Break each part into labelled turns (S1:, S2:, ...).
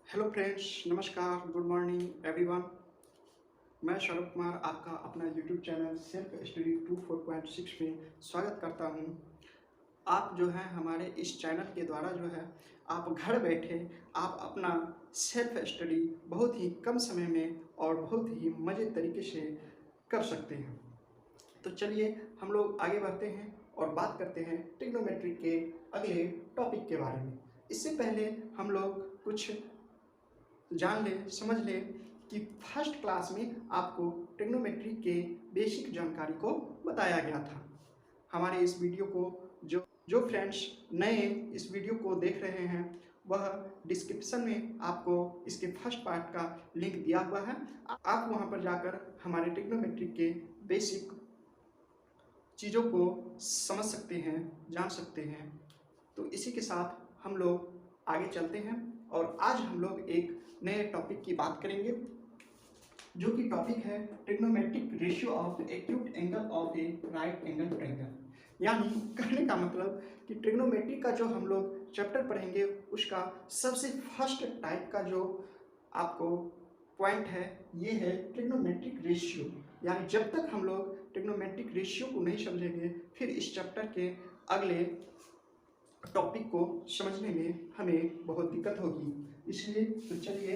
S1: Hello friends, नमस्कार, good morning everyone. मैं शरद कुमार आपका अपना यूट्यूब चैनल सेल्फ स्टडी 24.6 में स्वागत करता हूं। आप जो है हमारे इस चैनल के द्वारा जो है आप घर बैठे आप अपना सेल्फ स्टडी बहुत ही कम समय में और बहुत ही मज़े तरीके से कर सकते हैं। तो चलिए हम लोग आगे बढ़ते हैं और बात करते हैं ट्रिग्नोमेट्री के अगले टॉपिक के बारे में। इससे पहले हम लोग कुछ जान ले समझ ले कि फर्स्ट क्लास में आपको ट्रिग्नोमेट्री के बेसिक जानकारी को बताया गया था। हमारे इस वीडियो को जो फ्रेंड्स नए इस वीडियो को देख रहे हैं वह डिस्क्रिप्शन में आपको इसके फर्स्ट पार्ट का लिंक दिया हुआ है। आप वहां पर जाकर हमारे ट्रिग्नोमेट्री के बेसिक चीज़ों को समझ सकते हैं, जान सकते हैं। तो इसी के साथ हम लोग आगे चलते हैं और आज हम लोग एक नए टॉपिक की बात करेंगे जो कि टॉपिक है trigonometric ratio of acute angle of A right angle triangle. यानी कहने का मतलब कि ट्रिग्नोमेट्री का जो हम लोग चैप्टर पढ़ेंगे उसका सबसे फर्स्ट टाइप का जो आपको पॉइंट है ये है ट्रिग्नोमेट्रिक रेशियो। यानी जब तक हम लोग ट्रिग्नोमेट्रिक रेशियो को नहीं समझेंगे फिर इस चैप्टर के अगले टॉपिक को समझने में हमें बहुत दिक्कत होगी। इसलिए तो चलिए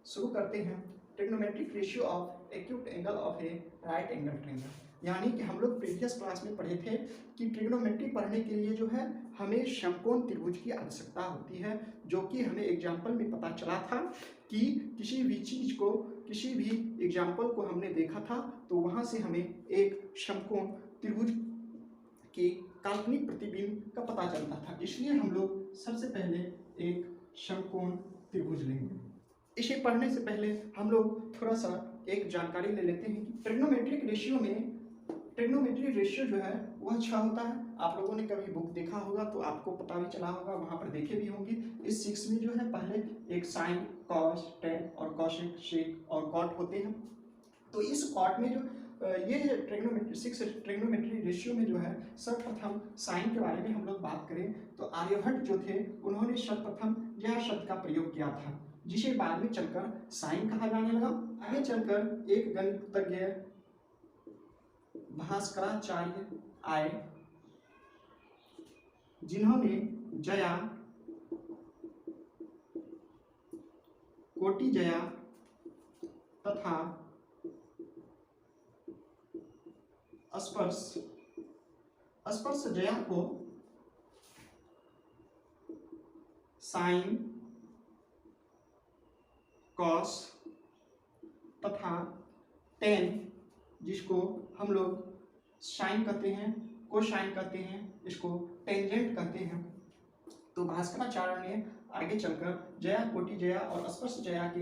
S1: शुरू करते हैं। Trigonometric ratio of acute angle of A right angle triangle. यानी कि हम लोग प्रीवियस क्लास में पढ़े थे कि ट्रिग्नोमेट्री पढ़ने के लिए जो है हमें समकोण त्रिभुज की आवश्यकता होती है, जो कि हमें एग्जाम्पल में पता चला था कि किसी भी चीज़ को किसी भी एग्जाम्पल को हमने देखा था तो वहाँ से हमें एक समकोण त्रिभुज की काल्पनिक प्रतिबिंब का पता चलता था। इसलिए हम लोग सबसे पहले एक समकोण त्रिभुज लेंगे। इसे पढ़ने से पहले हम लोग थोड़ा सा एक जानकारी ले लेते हैं कि ट्रिग्नोमेट्रिक रेशियो जो है वह 6 होता है। आप लोगों ने कभी बुक देखा होगा तो आपको पता भी चला होगा, वहां पर देखे भी होंगे। इस 6 में जो है पहले एक साइन, कॉस, टेन और कॉसेक, सेक और कॉट होते हैं। तो इस कॉट में जो ये ट्रिग्नोमेट्री रेशियो में जो है सर्वप्रथम साइन के बारे में हम लोग बात करें तो आर्यभट्ट जो थे उन्होंने सर्वप्रथम यह शब्द का प्रयोग किया था, जिसे बाद में चलकर साइन कहा जाने लगा। आगे चलकर एक गणितज्ञ भास्कराचार्य आए जिन्होंने जया, कोटि जया तथा स्पर्श जया को साइन, कॉस तथा टेन, जिसको हम लोग साइन कहते हैं, कोसाइन कहते हैं, इसको टेंजेंट कहते हैं। तो भास्कराचार्य ने आगे चलकर जया, कोटि जया और स्पर्श जया के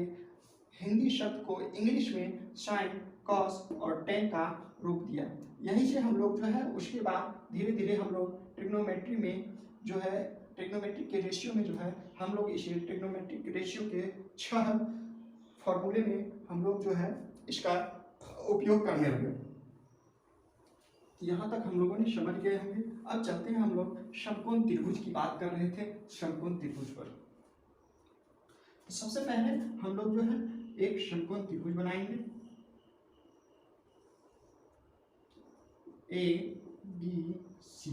S1: हिंदी शब्द को इंग्लिश में साइन, कॉस और टेन का रूप दिया। यहीं से हम लोग जो है उसके बाद धीरे धीरे हम लोग ट्रिग्नोमेट्री में जो है ट्रिग्नोमेट्रिक के रेशियो में जो है हम लोग इसे ट्रिग्नोमेट्रिक रेशियो के 6 फॉर्मूले में हम लोग जो है इसका उपयोग करने लगे। यहाँ तक हम लोगों ने समझ गए होंगे। अब चलते हैं हम लोग समकोण त्रिभुज की बात कर रहे थे, समकोण त्रिभुज पर। तो सबसे पहले हम लोग जो है एक समकोण त्रिभुज बनाएंगे, A B C.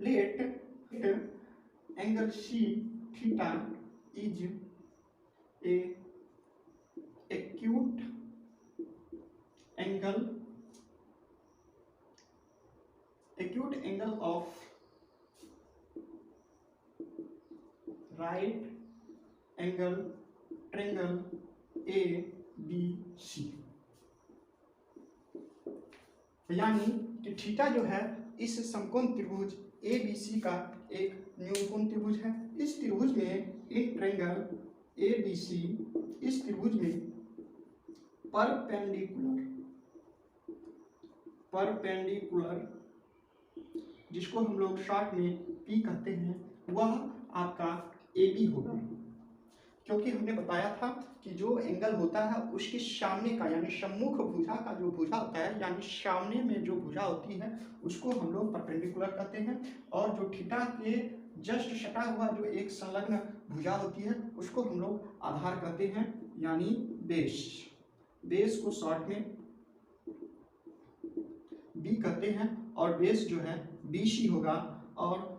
S1: Let angle C theta is a acute angle of right angle triangle ABC। यानी कि थीटा जो है इस समकोण त्रिभुज ABC का एक न्यूनकोण त्रिभुज है। इस त्रिभुज में एक ट्रायंगल ABC इस त्रिभुज में परपेंडिकुलर, जिसको हम लोग शॉर्ट में P कहते हैं, वह आपका AB होगा। क्योंकि हमने बताया था कि जो एंगल होता है उसके सामने का यानी सम्मुख भुजा का जो भुजा होता है यानी सामने में जो भुजा होती है उसको हम लोग परपेंडिकुलर कहते हैं, और जो थीटा के जस्ट सटा हुआ जो एक संलग्न भुजा होती है उसको हम लोग आधार कहते हैं यानी बेस। बेस को शॉर्ट में बी कहते हैं और बेस जो है BC होगा। और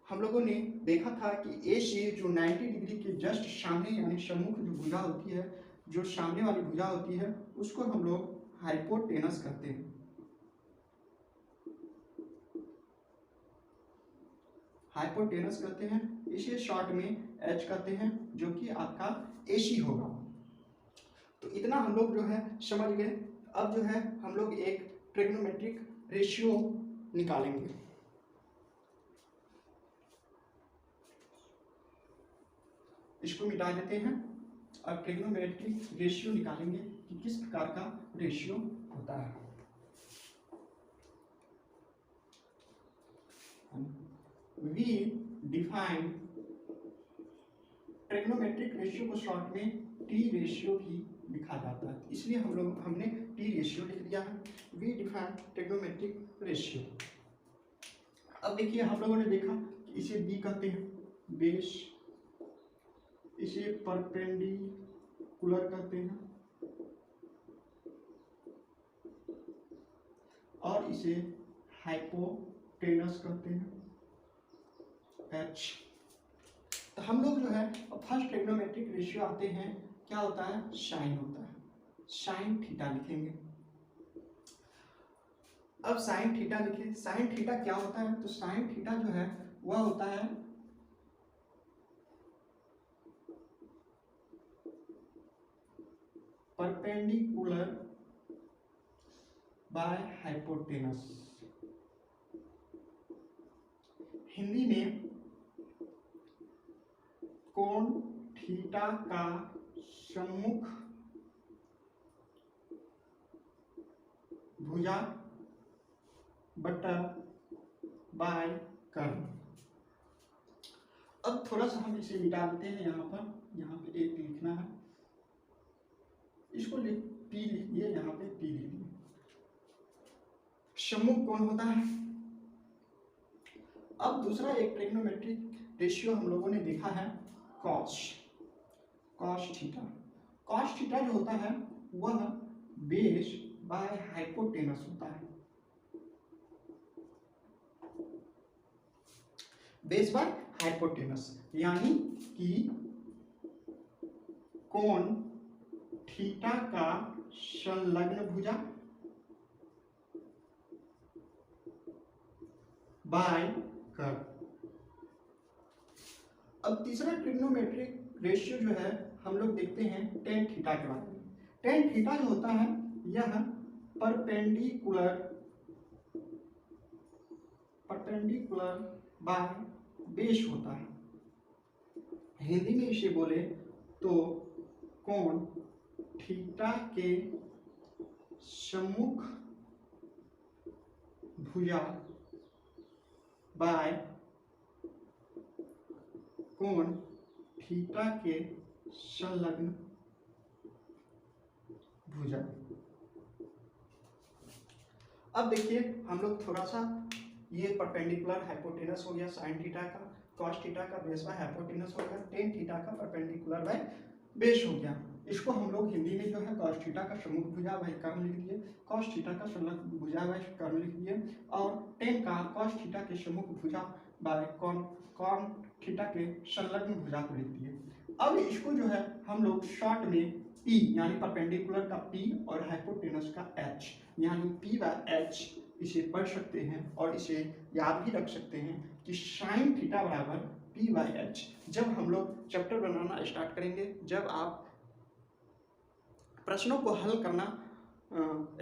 S1: हम लोगों ने देखा था कि ए से जो 90 डिग्री के जस्ट सामने यानी सम्मुख जो भुजा होती है, जो सामने वाली भुजा होती है उसको हम लोग हाइपोटेनस कहते हैं। हाइपोटेनस कहते हैं, इसे शॉर्ट में एच कहते हैं, जो कि आपका AC होगा। तो इतना हम लोग जो है समझ गए। अब जो है हम लोग एक ट्रिग्नोमेट्रिक रेशियो निकालेंगे। इसको मिटा देते हैं और ट्रिग्नोमेट्रिक रेशियो निकालेंगे कि किस प्रकार का रेशियो होता है। वी डिफाइन ट्रिग्नोमेट्रिक रेशियो को शॉर्ट में टी रेशियो भी लिखा जाता है, इसलिए हमने टी रेशियो लिख दिया है। We define trigonometric ratio. अब देखिए हम लोगों ने देखा कि इसे बी कहते हैं बेस, इसे परपेंडिकुलर कहते हैं और इसे हाइपोटेनस कहते हैं H। तो हम लोग जो है फर्स्ट ट्रिग्नोमेट्रिक रेशियो आते हैं, क्या होता है साइन होता है, साइन थीटा लिखेंगे। अब साइन थीटा लिखे, साइन थीटा क्या होता है, तो साइन थीटा जो है वह होता है परपेंडिकुलर बाय हाइपोटेनस। हिंदी में कोण थीटा का सम्मुख भुजा बटा बाय कर्ण। अब थोड़ा सा हम इसे मिटा देते हैं, यहाँ पे एक लिखना है, इसको पी लिख दिए, यहाँ पे पी लिख दिए। सम्मुख कोण होता है। अब दूसरा एक ट्रिग्नोमेट्रिक रेशियो हम लोगों ने देखा है कॉस थीटा। कॉस थीटा जो होता है वह बेस बाय हाइपोटेनस होता है, बेस बाय हाइपोटेनस, यानी कि कोण थीटा का संलग्न भुजा बाय कर्ण। अब तीसरा ट्रिग्नोमेट्रिक रेशियो जो है हम लोग देखते हैं टेन थीटा के बारे में। टेन थीटा जो होता है यह परपेंडिकुलर बाय बेस होता है। हिंदी में इसे बोले तो कोण थीटा के सम्मुख भुजा बाय कोण थीटा के संलग्न भुजा। अब देखिए हम लोग थोड़ा सा, ये परपेंडिकुलर हाइपोटेनस हो गया साइन थीटा का, कॉस थीटा का बेस बाय हाइपोटेनस हो गया, टेन थीटा का परपेंडिकुलर बाय बेस हो गया। इसको हम लोग हिंदी में जो है कॉस थीटा का सम्मुख भुजा बाय कर्ण लिख दिए, कॉस थीटा का संलग्न भुजा बाय कर्ण लिख दिए, और टेन का कॉस थीटा के सम्मुख भुजा बाय कॉन थीटा के संलग्न भुजा को लिख दिए। अब इसको जो है हम लोग शॉर्ट में P यानी परपेंडिकुलर का P और हाइपोटेनस का H यानी P बाय H इसे पढ़ सकते हैं और इसे याद भी रख सकते हैं कि साइन थीटा बराबर P बाय H। जब हम लोग चैप्टर बनाना स्टार्ट करेंगे, जब आप प्रश्नों को हल करना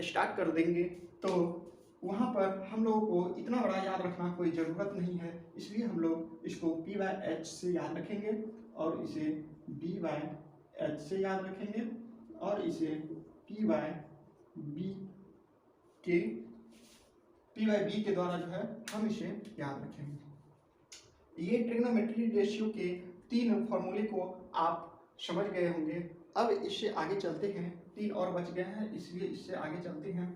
S1: स्टार्ट कर देंगे, तो वहाँ पर हम लोगों को इतना बड़ा याद रखना कोई ज़रूरत नहीं है, इसलिए हम लोग इसको P बाय H से याद रखेंगे और इसे B बाय H से याद रखेंगे और इसे P बाय B के द्वारा जो है हम इसे याद रखेंगे। ये ट्रिग्नोमेट्री रेशियो के तीन फॉर्मूले को आप समझ गए होंगे। अब इससे आगे चलते हैं, 3 और बच गए हैं, इसलिए इससे आगे चलते हैं।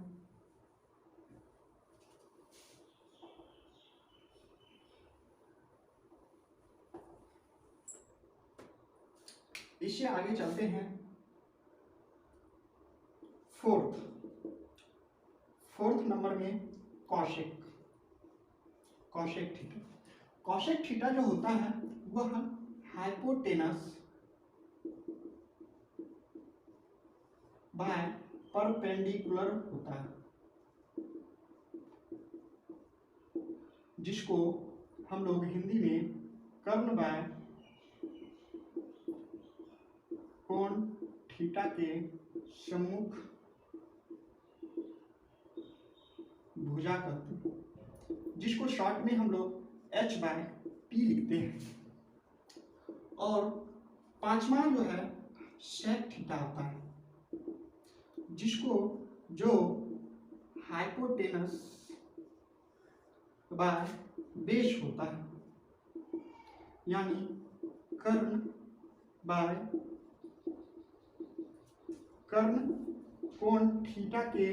S1: इससे आगे चलते हैं फोर्थ नंबर में कॉशेक थीटा। कॉशेक थीटा जो होता है वह हाइपोटेनस बाय परपेंडिकुलर होता है, जिसको हम लोग हिंदी में कर्ण बाय कोण थीटा के सम्मुख भुजा कहते हैं, जिसको शॉर्ट में हम लोग h/p लिखते हैं। और पांचवा जो है सेक थीटा होता है, जिसको जो हाइपोटेनस बाय बेस होता है, यानी कर्ण बाय कर्ण कोण थीटा के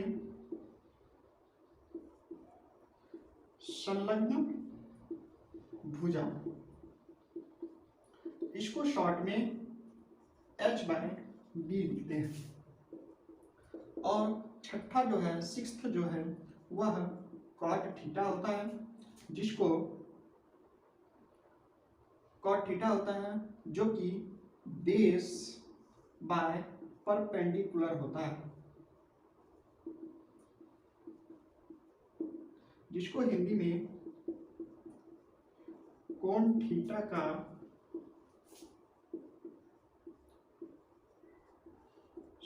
S1: संलग्न भुजा, इसको शॉर्ट में h/b लिखते हैं। और छठा जो है, सिक्स्थ जो है, वह कॉट थीटा होता है, जिसको कॉट थीटा होता है जो कि बेस बाय परपेंडिकुलर होता है, जिसको हिंदी में कोण थीटा का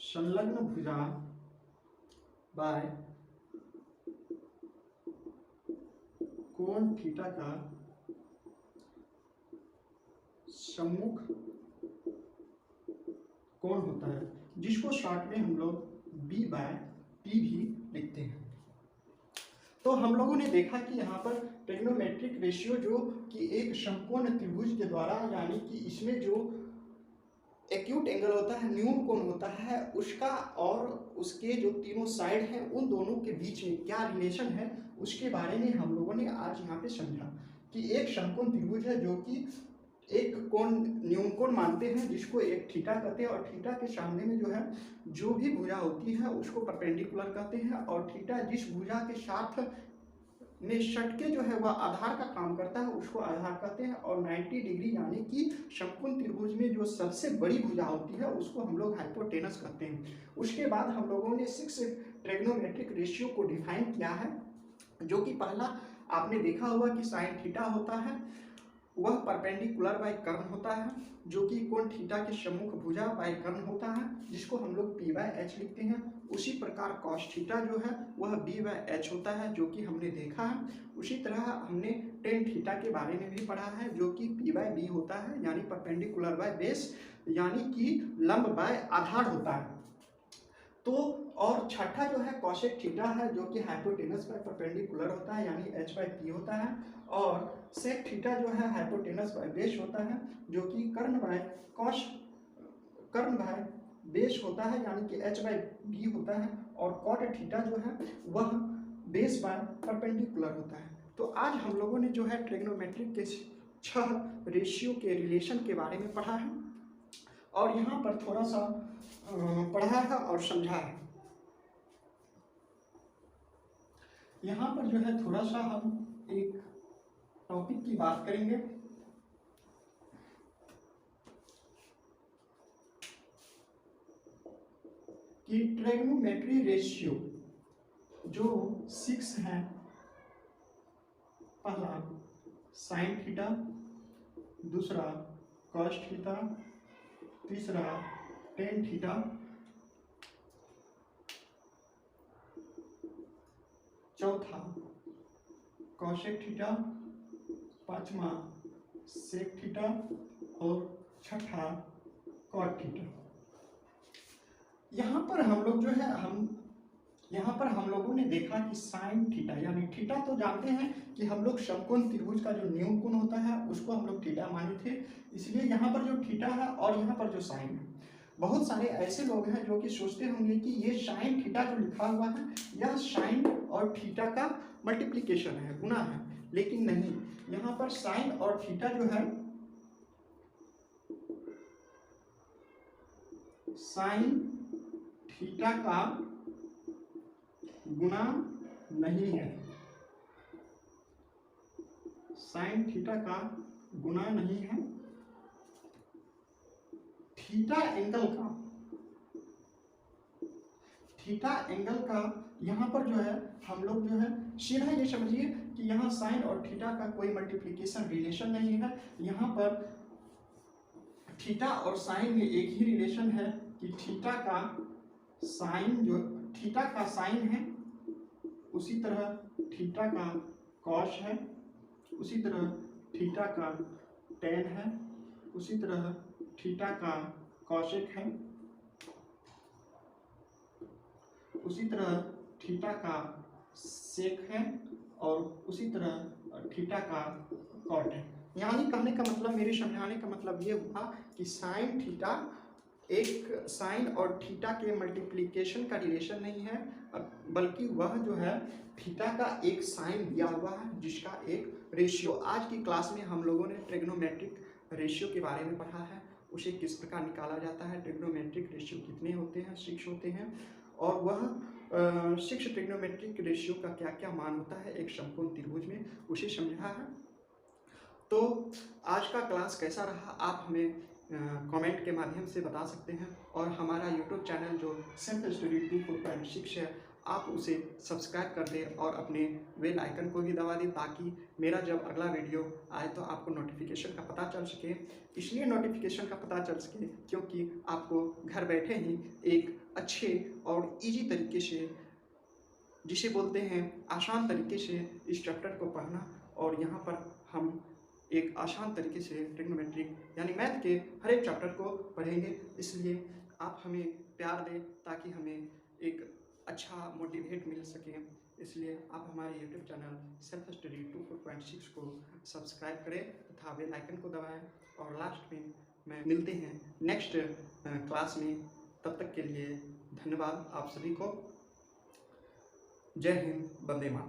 S1: संलग्न भुजा बाय कोण थीटा का सम्मुख कोण होता है, जिसको शॉर्ट में हम लोग b/p भी लिखते हैं। तो हम लोगों ने देखा कि यहाँ पर ट्रिग्नोमेट्रिक रेशियो जो कि एक समकोण त्रिभुज के द्वारा, यानी कि इसमें जो एक्यूट एंगल होता है, न्यून कोण होता है, उसका और उसके जो तीनों साइड हैं उन दोनों के बीच में क्या रिलेशन है, उसके बारे में हम लोगों ने आज यहाँ पे समझा कि एक समकोण त्रिभुज है जो कि एक कोण न्यून कोण मानते हैं, जिसको एक थीटा कहते हैं, और थीटा के सामने में जो है जो भी भुजा होती है उसको परपेंडिकुलर कहते हैं, और थीटा जिस भुजा के साथ में सटके जो है वह आधार का काम करता है उसको आधार कहते हैं। और 90 डिग्री यानी कि समकोण त्रिभुज में जो सबसे बड़ी भुजा होती है उसको हम लोग हाइपोटेनस कहते हैं। उसके बाद हम लोगों ने 6 ट्रिग्नोमेट्रिक रेशियो को डिफाइन किया है, जो कि पहला आपने देखा होगा कि साइन थीटा होता है, वह परपेंडिकुलर बाय कर्ण होता है, जो कि कोण थीटा के सम्मुख भुजा बाय कर्ण होता है, जिसको हम लोग p/h लिखते हैं। उसी प्रकार कॉस थीटा जो है वह b/h होता है, जो कि हमने देखा है। उसी तरह हमने टेन थीटा के बारे में भी पढ़ा है, जो कि p/b होता है, यानी परपेंडिकुलर बाय बेस, यानी कि लंब बाय आधार होता है। तो और छठा जो है कॉसेक थीटा है, जो कि हाइपोटेनस बाय परपेंडिकुलर होता है, यानी h/p होता है। और सेक थीटा जो है हाइपोटेनस बाय बेस होता है, जो कि कर्ण बाय बेस होता है, यानी कि h/b होता है। और कॉट थीटा जो है वह बेस बाय परपेंडिकुलर होता है। तो आज हम लोगों ने जो है ट्रिग्नोमेट्रिक के 6 रेशियो के रिलेशन के बारे में पढ़ा है, और यहाँ पर थोड़ा सा पढ़ा है और समझा है। यहाँ पर जो है थोड़ा सा हम एक टॉपिक की बात करेंगे कि ट्रिग्नोमेट्री रेशियो जो 6 है, पहला साइन थीटा, दूसरा कॉस थीटा, तीसरा टेन थीटा, चौथा कॉसेक थीटा, पांचवा सेक थीटा, और छठा कॉट थीटा। यहाँ पर हम लोग जो है हम यहाँ पर हम लोगों ने देखा कि साइन थीटा, यानी थीटा तो जानते हैं कि हम लोग समकोण त्रिभुज का जो न्यून कोण होता है उसको हम लोग थीटा माने थे, इसलिए यहाँ पर जो थीटा है और यहाँ पर जो साइन है, बहुत सारे ऐसे लोग हैं जो कि सोचते होंगे कि ये साइन थीटा जो लिखा हुआ है यह साइन और थीटा का मल्टीप्लिकेशन है, गुना है, लेकिन नहीं, यहाँ पर साइन और थीटा जो है साइन थीटा का गुना नहीं है, साइन थीटा का गुना नहीं है, थीटा एंगल का यहाँ पर जो है हम लोग जो है सीधा ये समझिए कि यहाँ साइन और थीटा का कोई मल्टीप्लिकेशन रिलेशन नहीं है, यहाँ पर थीटा और साइन में एक ही रिलेशन है कि थीटा का साइन है, उसी तरह थीटा का कॉस है, उसी तरह थीटा का टेन है, उसी तरह थीटा का कॉसेक है, उसी तरह थीटा का सेक है और उसी तरह थीटा का कॉट है। यानी कहने का मतलब, मेरे समझाने का मतलब ये हुआ कि साइन थीटा एक साइन और थीटा के मल्टीप्लिकेशन का रिलेशन नहीं है, बल्कि वह जो है थीटा का एक साइन दिया हुआ है जिसका एक रेशियो। आज की क्लास में हम लोगों ने ट्रिग्नोमेट्रिक रेशियो के बारे में पढ़ा है, उसे किस प्रकार निकाला जाता है, ट्रिग्नोमेट्रिक रेशियो कितने होते हैं, 6 होते हैं, और वह 6 ट्रिग्नोमेट्रिक रेशियो का क्या क्या मान होता है एक समकोण त्रिभुज में, उसे समझा है। तो आज का क्लास कैसा रहा आप हमें कमेंट के माध्यम से बता सकते हैं, और हमारा यूट्यूब चैनल जो सेल्फ स्टडी 2.6 है आप उसे सब्सक्राइब कर दें और अपने बेल आइकन को भी दबा दें, ताकि मेरा जब अगला वीडियो आए तो आपको नोटिफिकेशन का पता चल सके। इसलिए नोटिफिकेशन का पता चल सके क्योंकि आपको घर बैठे ही एक अच्छे और इजी तरीके से, जिसे बोलते हैं आसान तरीके से, इस चैप्टर को पढ़ना, और यहाँ पर हम एक आसान तरीके से ट्रिग्नोमेट्रिक यानी मैथ के हर एक चैप्टर को पढ़ेंगे। इसलिए आप हमें प्यार दें ताकि हमें एक अच्छा मोटिवेट मिल सके। इसलिए आप हमारे यूट्यूब चैनल सेल्फ स्टडी 2.6 को सब्सक्राइब करें तथा बेल आइकन को दबाएं, और लास्ट में मिलते हैं नेक्स्ट क्लास में। तब तक के लिए धन्यवाद आप सभी को। जय हिंद, वंदे मातरम।